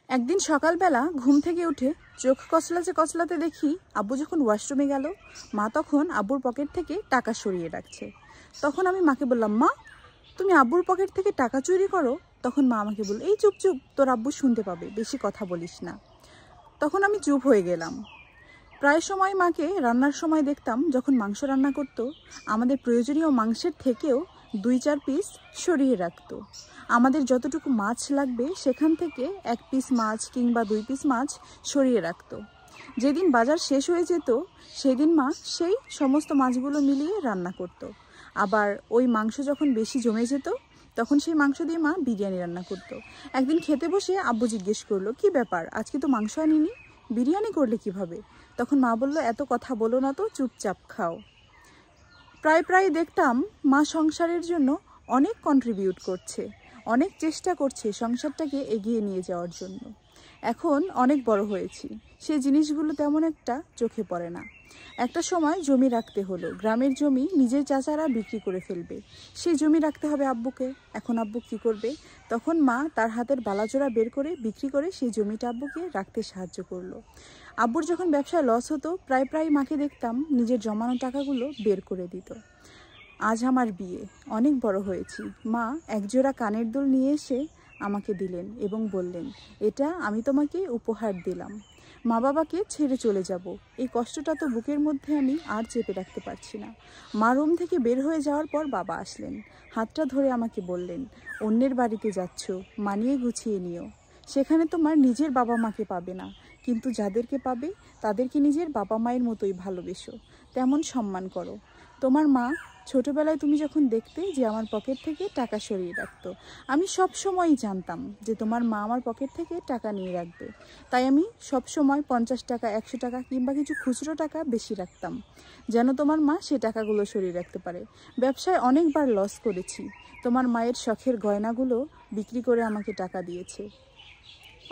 একদিন সকালবেলা ঘুম থেকে উঠে চোখ কচলাতে দেখি আব্বু যখন ওয়াশরুমে গেল, মা তখন আব্বুর পকেট থেকে টাকা সরিয়ে রাখছে। তখন আমি মাকে বললাম, মা তুমি আব্বুর পকেট থেকে টাকা চুরি করো? তখন মা আমাকে বলল, এই চুপ চুপ, তোর আব্বু শুনতে পাবে, বেশি কথা বলিস না। তখন আমি চুপ হয়ে গেলাম। প্রায় সময় মাকে রান্নার সময় দেখতাম যখন মাংস রান্না করতো, আমাদের প্রয়োজনীয় মাংসের থেকেও 2-4 পিস সরিয়ে রাখতো। আমাদের যতটুকু মাছ লাগবে সেখান থেকে 1 পিস মাছ কিংবা 2 পিস মাছ সরিয়ে রাখতো। যেদিন বাজার শেষ হয়ে যেত সেদিন মা সেই সমস্ত মাছগুলো মিলিয়ে রান্না করত। আবার ওই মাংস যখন বেশি জমে যেত তখন সেই মাংস দিয়ে মা বিরিয়ানি রান্না করতো। একদিন খেতে বসে আব্বু জিজ্ঞেস করলো, কি ব্যাপার, আজকে তো মাংস আনিনি, বিরিয়ানি করলে কিভাবে? তখন মা বলল, এত কথা বলো না তো, চুপচাপ খাও। প্রায় দেখতাম মা সংসারের জন্য অনেক কন্ট্রিবিউট করছে, অনেক চেষ্টা করছে সংসারটাকে এগিয়ে নিয়ে যাওয়ার জন্য। এখন অনেক বড় হয়েছি, সেই জিনিসগুলো তেমন একটা চোখে পড়ে না। একটা সময় জমি রাখতে হলো, গ্রামের জমি নিজের চাচারা বিক্রি করে ফেলবে, সেই জমি রাখতে হবে আব্বুকে। এখন আব্বু কী করবে? তখন মা তার হাতের বালাজোড়া বের করে বিক্রি করে সেই জমিটা আব্বুকে রাখতে সাহায্য করলো। আব্বুর যখন ব্যবসায় লস হতো প্রায় মাকে দেখতাম নিজের জমানো টাকাগুলো বের করে দিত। আজ আমার বিয়ে, অনেক বড় হয়েছি, মা একজোড়া কানের দুল নিয়ে এসে আমাকে দিলেন এবং বললেন, এটা আমি তোমাকে উপহার দিলাম। মা বাবাকে ছেড়ে চলে যাব, এই কষ্টটা তো বুকের মধ্যে আমি আর চেপে রাখতে পারছি না। মা রুম থেকে বের হয়ে যাওয়ার পর বাবা আসলেন, হাতটা ধরে আমাকে বললেন, অন্যের বাড়িতে যাচ্ছ, মানিয়ে গুছিয়ে নিও। সেখানে তোমার নিজের বাবা মাকে পাবে না, কিন্তু যাদেরকে পাবে তাদেরকে নিজের বাবা মায়ের মতোই ভালোবেসো, তেমন সম্মান করো। তোমার মা ছোটবেলায় তুমি যখন দেখতে যে আমার পকেট থেকে টাকা সরিয়ে রাখতো, আমি সব সময়ই জানতাম যে তোমার মা আমার পকেট থেকে টাকা নিয়ে রাখবে, তাই আমি সব সময় 50 টাকা, 100 টাকা কিংবা কিছু খুচরো টাকা বেশি রাখতাম, যেন তোমার মা সে টাকাগুলো সরিয়ে রাখতে পারে। ব্যবসায় অনেকবার লস করেছি, তোমার মায়ের শখের গয়নাগুলো বিক্রি করে আমাকে টাকা দিয়েছে,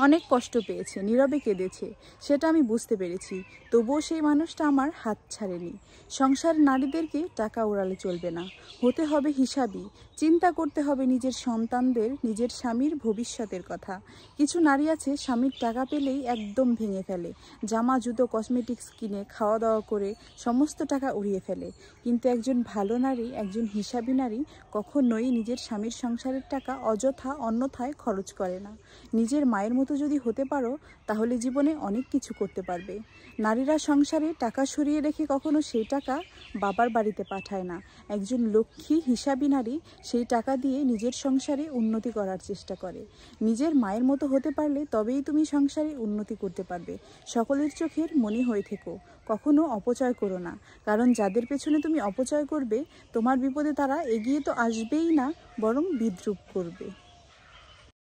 অনেক কষ্ট পেয়েছে, নীরবে কেঁদেছে, সেটা আমি বুঝতে পেরেছি। তবুও সেই মানুষটা আমার হাত ছাড়েনি। সংসার নারীদেরকে টাকা উড়ালে চলবে না, হতে হবে হিসাবি, চিন্তা করতে হবে নিজের সন্তানদের, নিজের স্বামীর ভবিষ্যতের কথা। কিছু নারী আছে স্বামীর টাকা পেলেই একদম ভেঙে ফেলে, জামা জুতো কসমেটিক্স কিনে খাওয়া দাওয়া করে সমস্ত টাকা উড়িয়ে ফেলে। কিন্তু একজন ভালো নারী, একজন হিসাবি নারী কখনোই নিজের স্বামীর সংসারের টাকা অযথা অন্যথায় খরচ করে না। নিজের মায়ের মতো যদি হতে পারো তাহলে জীবনে অনেক কিছু করতে পারবে। নারীরা সংসারে টাকা সরিয়ে রেখে কখনো সেই টাকা বাবার বাড়িতে পাঠায় না। একজন লক্ষ্মী হিসাবী নারী সেই টাকা দিয়ে নিজের সংসারে উন্নতি করার চেষ্টা করে। নিজের মায়ের মতো হতে পারলে তবেই তুমি সংসারে উন্নতি করতে পারবে। সকলের চোখের মনি হয়ে থেকো, কখনো অপচয় করো না, কারণ যাদের পেছনে তুমি অপচয় করবে তোমার বিপদে তারা এগিয়ে তো আসবেই না, বরং বিদ্রূপ করবে।